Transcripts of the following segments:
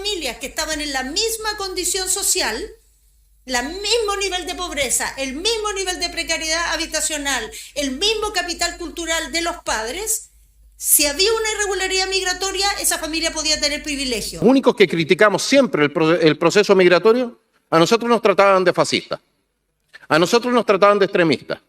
familias que estaban en la misma condición social, el mismo nivel de pobreza, el mismo nivel de precariedad habitacional, el mismo capital cultural de los padres, si había una irregularidad migratoria, esa familia podía tener privilegio. Únicos que criticamos siempre el proceso migratorio, a nosotros nos trataban de fascistas, a nosotros nos trataban de extremistas.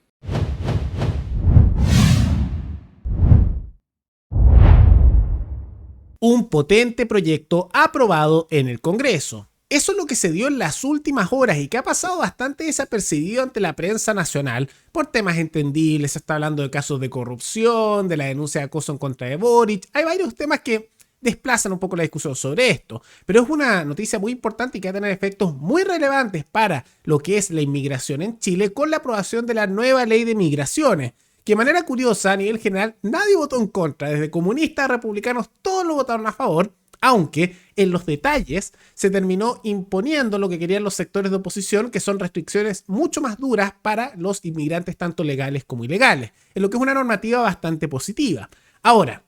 Un potente proyecto aprobado en el Congreso. Eso es lo que se dio en las últimas horas y que ha pasado bastante desapercibido ante la prensa nacional por temas entendibles. Se está hablando de casos de corrupción, de la denuncia de acoso en contra de Boric. Hay varios temas que desplazan un poco la discusión sobre esto, pero es una noticia muy importante y que va a tener efectos muy relevantes para lo que es la inmigración en Chile con la aprobación de la nueva ley de migraciones, que de manera curiosa a nivel general nadie votó en contra, desde comunistas a republicanos todos lo votaron a favor, aunque en los detalles se terminó imponiendo lo que querían los sectores de oposición, que son restricciones mucho más duras para los inmigrantes tanto legales como ilegales, en lo que es una normativa bastante positiva. Ahora,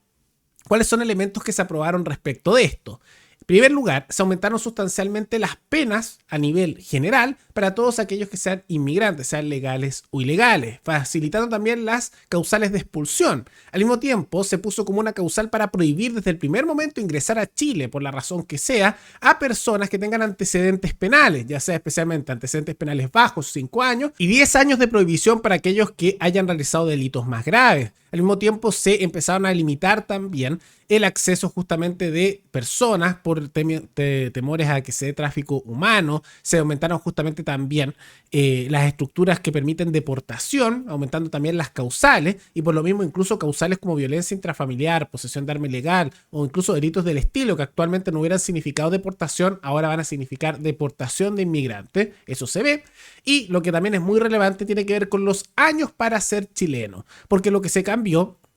¿cuáles son elementos que se aprobaron respecto de esto? En primer lugar, se aumentaron sustancialmente las penas a nivel general para todos aquellos que sean inmigrantes, sean legales o ilegales, facilitando también las causales de expulsión. Al mismo tiempo, se puso como una causal para prohibir desde el primer momento ingresar a Chile, por la razón que sea, a personas que tengan antecedentes penales, ya sea especialmente antecedentes penales bajos, 5 años, y 10 años de prohibición para aquellos que hayan realizado delitos más graves. Al mismo tiempo, se empezaron a limitar también el acceso justamente de personas por temores a que se dé tráfico humano. Se aumentaron justamente también las estructuras que permiten deportación, aumentando también las causales y por lo mismo incluso causales como violencia intrafamiliar, posesión de arma ilegal o incluso delitos del estilo que actualmente no hubieran significado deportación, ahora van a significar deportación de inmigrantes. Eso se ve. Y lo que también es muy relevante tiene que ver con los años para ser chileno, porque lo que se cambió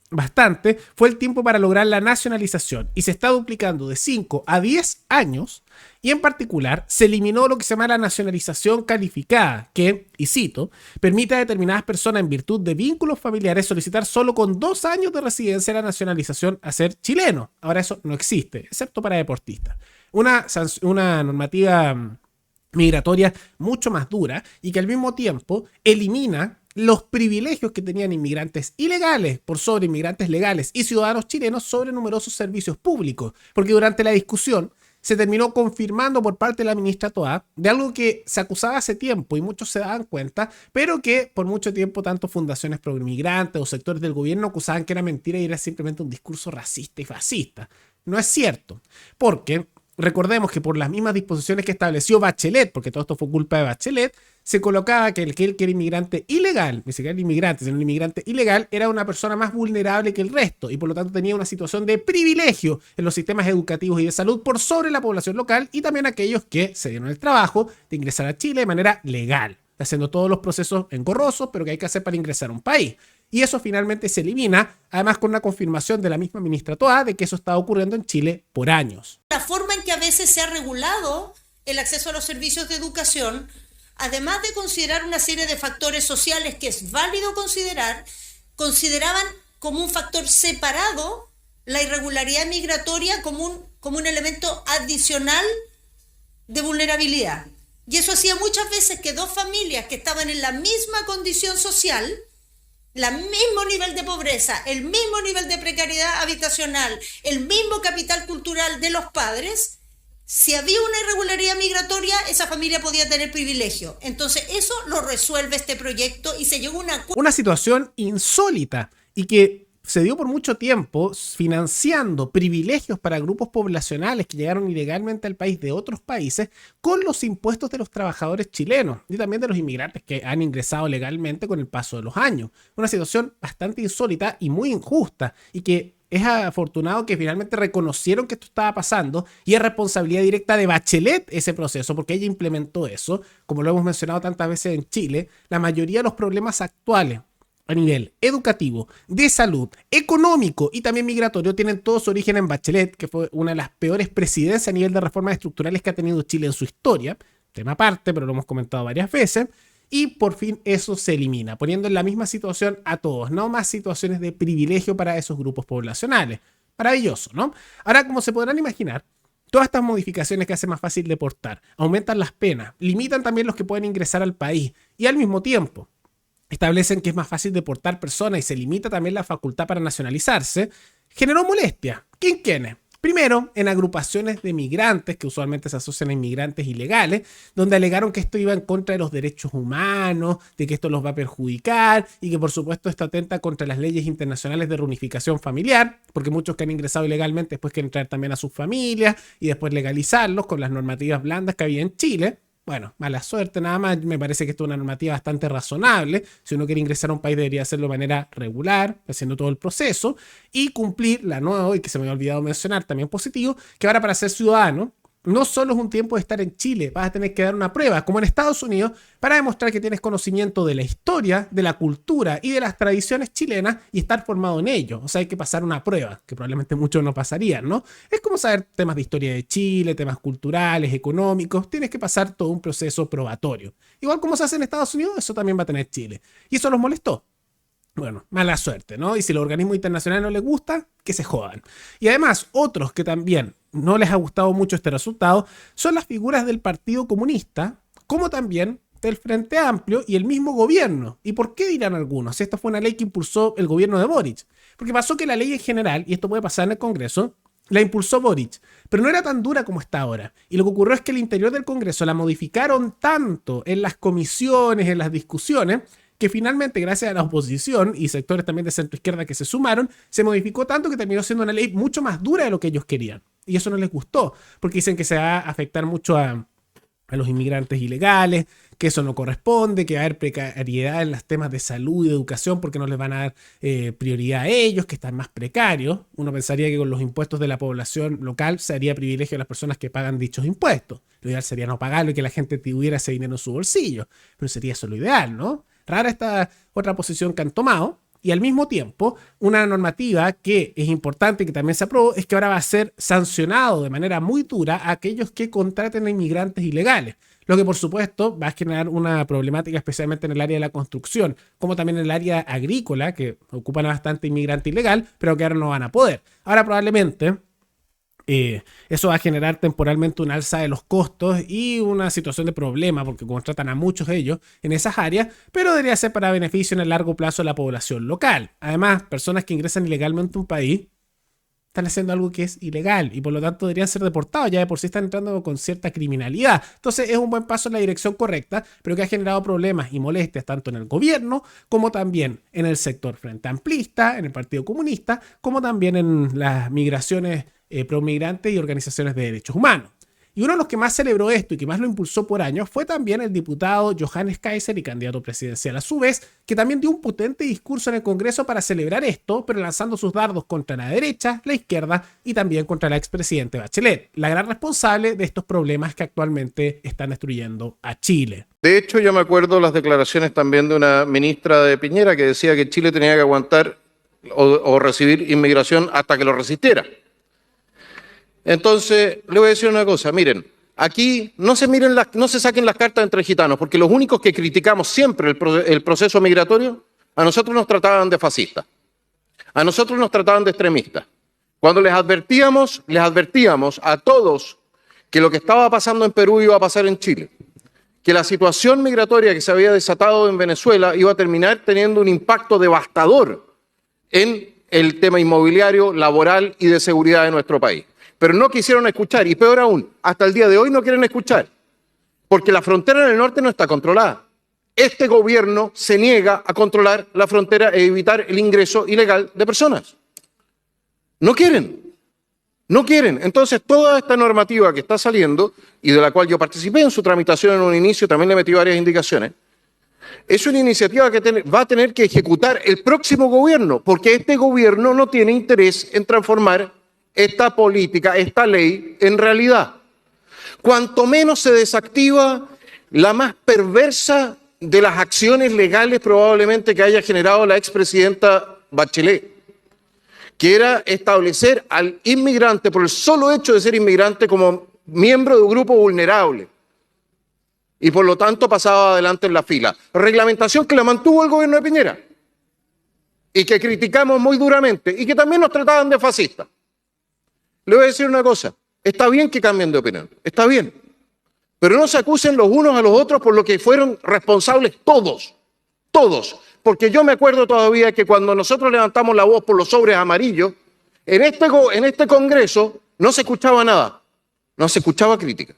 bastante fue el tiempo para lograr la nacionalización y se está duplicando de 5 a 10 años y en particular se eliminó lo que se llama la nacionalización calificada que, y cito, permite a determinadas personas en virtud de vínculos familiares solicitar solo con 2 años de residencia la nacionalización a ser chileno. Ahora eso no existe, excepto para deportistas. Una normativa migratoria mucho más dura y que al mismo tiempo elimina los privilegios que tenían inmigrantes ilegales por sobre inmigrantes legales y ciudadanos chilenos sobre numerosos servicios públicos, porque durante la discusión se terminó confirmando por parte de la ministra Toá de algo que se acusaba hace tiempo y muchos se daban cuenta, pero que por mucho tiempo tanto fundaciones pro inmigrantes o sectores del gobierno acusaban que era mentira y era simplemente un discurso racista y fascista. No es cierto, porque recordemos que por las mismas disposiciones que estableció Bachelet, porque todo esto fue culpa de Bachelet, se colocaba que el que era inmigrante ilegal, ni siquiera el inmigrante, sino el inmigrante ilegal, era una persona más vulnerable que el resto y por lo tanto tenía una situación de privilegio en los sistemas educativos y de salud por sobre la población local y también aquellos que se dieron el trabajo de ingresar a Chile de manera legal, haciendo todos los procesos engorrosos, pero que hay que hacer para ingresar a un país. Y eso finalmente se elimina, además con una confirmación de la misma ministra Toá de que eso estaba ocurriendo en Chile por años. La forma en que a veces se ha regulado el acceso a los servicios de educación, además de considerar una serie de factores sociales que es válido considerar, consideraban como un factor separado la irregularidad migratoria como un elemento adicional de vulnerabilidad. Y eso hacía muchas veces que dos familias que estaban en la misma condición social, el mismo nivel de pobreza, el mismo nivel de precariedad habitacional, el mismo capital cultural de los padres, si había una irregularidad migratoria, esa familia podía tener privilegio. Entonces eso lo resuelve este proyecto y se llegó a una situación insólita y que se dio por mucho tiempo financiando privilegios para grupos poblacionales que llegaron ilegalmente al país de otros países con los impuestos de los trabajadores chilenos y también de los inmigrantes que han ingresado legalmente con el paso de los años. Una situación bastante insólita y muy injusta y que es afortunado que finalmente reconocieron que esto estaba pasando y es responsabilidad directa de Bachelet ese proceso porque ella implementó eso. Como lo hemos mencionado tantas veces en Chile, la mayoría de los problemas actuales a nivel educativo, de salud, económico y también migratorio tienen todo su origen en Bachelet, que fue una de las peores presidencias a nivel de reformas estructurales que ha tenido Chile en su historia. Tema aparte, pero lo hemos comentado varias veces. Y por fin eso se elimina, poniendo en la misma situación a todos, no más situaciones de privilegio para esos grupos poblacionales. Maravilloso, ¿no? Ahora, como se podrán imaginar, Todas estas modificaciones que hacen más fácil deportar, aumentan las penas, limitan también los que pueden ingresar al país y al mismo tiempo establecen que es más fácil deportar personas y se limita también la facultad para nacionalizarse, generó molestia. ¿Quiénes? Primero, en agrupaciones de migrantes, que usualmente se asocian a inmigrantes ilegales, donde alegaron que esto iba en contra de los derechos humanos, de que esto los va a perjudicar y que por supuesto esto atenta contra las leyes internacionales de reunificación familiar, porque muchos que han ingresado ilegalmente después quieren traer también a sus familias y después legalizarlos con las normativas blandas que había en Chile. Bueno, mala suerte nada más, me parece que esto es una normativa bastante razonable. Si uno quiere ingresar a un país debería hacerlo de manera regular, haciendo todo el proceso y cumplir la nueva, y que se me había olvidado mencionar, también positivo, que ahora para ser ciudadano no solo es un tiempo de estar en Chile, vas a tener que dar una prueba, como en Estados Unidos, para demostrar que tienes conocimiento de la historia, de la cultura y de las tradiciones chilenas y estar formado en ello. O sea, hay que pasar una prueba, que probablemente muchos no pasarían, ¿no? Es como saber temas de historia de Chile, temas culturales, económicos, tienes que pasar todo un proceso probatorio. Igual como se hace en Estados Unidos, eso también va a tener Chile. Y eso los molestó. Bueno, mala suerte, ¿no? Y si los organismos internacionales no les gusta, que se jodan. Y además, otros que también no les ha gustado mucho este resultado son las figuras del Partido Comunista, como también del Frente Amplio y el mismo gobierno. ¿Y por qué dirán algunos? Esta fue una ley que impulsó el gobierno de Boric. Porque pasó que la ley en general, y esto puede pasar en el Congreso, la impulsó Boric, pero no era tan dura como está ahora. Y lo que ocurrió es que el interior del Congreso la modificaron tanto en las comisiones, en las discusiones, que finalmente, gracias a la oposición y sectores también de centro-izquierda que se sumaron, se modificó tanto que terminó siendo una ley mucho más dura de lo que ellos querían. Y eso no les gustó, porque dicen que se va a afectar mucho a los inmigrantes ilegales, que eso no corresponde, que va a haber precariedad en los temas de salud y de educación porque no les van a dar prioridad a ellos, que están más precarios. Uno pensaría que con los impuestos de la población local se haría privilegio a las personas que pagan dichos impuestos. Lo ideal sería no pagarlo y que la gente tuviera ese dinero en su bolsillo, pero sería eso lo ideal, ¿no? Rara esta otra posición que han tomado. Y al mismo tiempo, una normativa que es importante y que también se aprobó es que ahora va a ser sancionado de manera muy dura a aquellos que contraten a inmigrantes ilegales. Lo que por supuesto va a generar una problemática especialmente en el área de la construcción, como también en el área agrícola, que ocupan bastante inmigrante ilegal, pero que ahora no van a poder. Ahora probablemente eso va a generar temporalmente un alza de los costos y una situación de problema porque contratan a muchos de ellos en esas áreas, pero debería ser para beneficio en el largo plazo de la población local. Además, personas que ingresan ilegalmente a un país están haciendo algo que es ilegal y por lo tanto deberían ser deportados, ya de por sí están entrando con cierta criminalidad. Entonces es un buen paso en la dirección correcta, pero que ha generado problemas y molestias tanto en el gobierno como también en el sector frente amplista, en el Partido Comunista, como también en las migraciones pro-migrantes y organizaciones de derechos humanos. Y uno de los que más celebró esto y que más lo impulsó por años fue también el diputado Johannes Kaiser y candidato presidencial a su vez, que también dio un potente discurso en el Congreso para celebrar esto, pero lanzando sus dardos contra la derecha, la izquierda y también contra la expresidente Bachelet, la gran responsable de estos problemas que actualmente están destruyendo a Chile. De hecho, yo me acuerdo las declaraciones también de una ministra de Piñera que decía que Chile tenía que aguantar o recibir inmigración hasta que lo resistiera. Entonces, le voy a decir una cosa, miren, aquí no se saquen las cartas entre gitanos, porque los únicos que criticamos siempre el proceso migratorio, a nosotros nos trataban de fascistas, a nosotros nos trataban de extremistas. Cuando les advertíamos a todos que lo que estaba pasando en Perú iba a pasar en Chile, que la situación migratoria que se había desatado en Venezuela iba a terminar teniendo un impacto devastador en el tema inmobiliario, laboral y de seguridad de nuestro país. Pero no quisieron escuchar, y peor aún, hasta el día de hoy no quieren escuchar, porque la frontera en el norte no está controlada. Este gobierno se niega a controlar la frontera e evitar el ingreso ilegal de personas. No quieren. Entonces, toda esta normativa que está saliendo, y de la cual yo participé en su tramitación en un inicio, también le metí varias indicaciones, es una iniciativa que va a tener que ejecutar el próximo gobierno, porque este gobierno no tiene interés en transformar esta política, esta ley, en realidad. Cuanto menos se desactiva la más perversa de las acciones legales probablemente que haya generado la expresidenta Bachelet, que era establecer al inmigrante, por el solo hecho de ser inmigrante, como miembro de un grupo vulnerable, y por lo tanto pasaba adelante en la fila. Reglamentación que la mantuvo el gobierno de Piñera, y que criticamos muy duramente, y que también nos trataban de fascistas. Le voy a decir una cosa, Está bien que cambien de opinión, está bien. Pero no se acusen los unos a los otros por lo que fueron responsables todos, todos. Porque yo me acuerdo todavía que cuando nosotros levantamos la voz por los sobres amarillos, en este Congreso no se escuchaba nada, no se escuchaba crítica.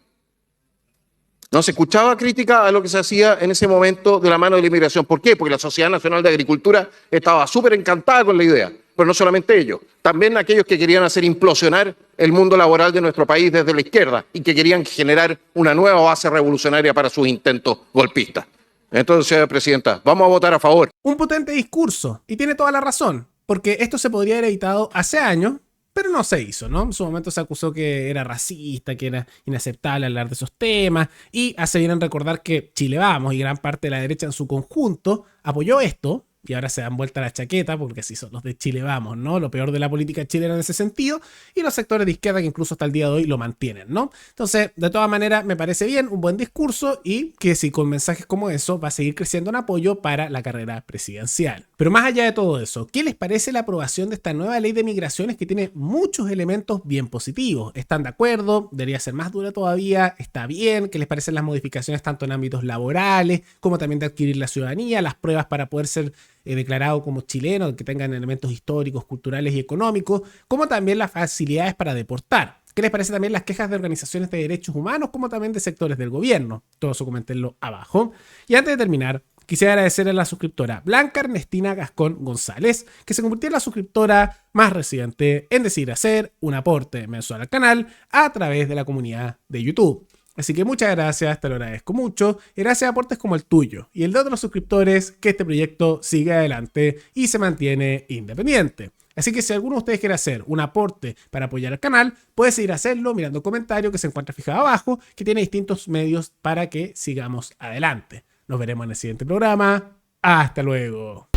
No se escuchaba crítica a lo que se hacía en ese momento de la mano de la inmigración. ¿Por qué? Porque la Sociedad Nacional de Agricultura estaba súper encantada con la idea. Pero no solamente ellos, también aquellos que querían hacer implosionar el mundo laboral de nuestro país desde la izquierda y que querían generar una nueva base revolucionaria para sus intentos golpistas. Entonces, señora presidenta, vamos a votar a favor. Un potente discurso, y tiene toda la razón, porque esto se podría haber evitado hace años, pero no se hizo, ¿no? En su momento se acusó que era racista, que era inaceptable hablar de esos temas, y hace bien en recordar que Chile Vamos y gran parte de la derecha en su conjunto apoyó esto, y ahora se dan vuelta la chaqueta porque así son los de Chile Vamos, ¿no? Lo peor de la política chilena en ese sentido, y los sectores de izquierda que incluso hasta el día de hoy lo mantienen, ¿no? Entonces, de todas maneras, me parece bien, un buen discurso, y que si con mensajes como eso va a seguir creciendo en apoyo para la carrera presidencial. Pero más allá de todo eso, ¿qué les parece la aprobación de esta nueva ley de migraciones que tiene muchos elementos bien positivos? ¿Están de acuerdo? ¿Debería ser más dura todavía? ¿Está bien? ¿Qué les parecen las modificaciones tanto en ámbitos laborales como también de adquirir la ciudadanía, las pruebas para poder ser declarado como chileno, que tengan elementos históricos, culturales y económicos, como también las facilidades para deportar? ¿Qué les parece también las quejas de organizaciones de derechos humanos, como también de sectores del gobierno? Todo eso coméntenlo abajo. Y antes de terminar, quisiera agradecer a la suscriptora Blanca Ernestina Gascón González, que se convirtió en la suscriptora más reciente en decidir hacer un aporte mensual al canal a través de la comunidad de YouTube. Así que muchas gracias, te lo agradezco mucho, y gracias a aportes como el tuyo y el de otros suscriptores, que este proyecto sigue adelante y se mantiene independiente. Así que si alguno de ustedes quiere hacer un aporte para apoyar al canal, puede seguir a hacerlo mirando el comentario que se encuentra fijado abajo, que tiene distintos medios para que sigamos adelante. Nos veremos en el siguiente programa. Hasta luego.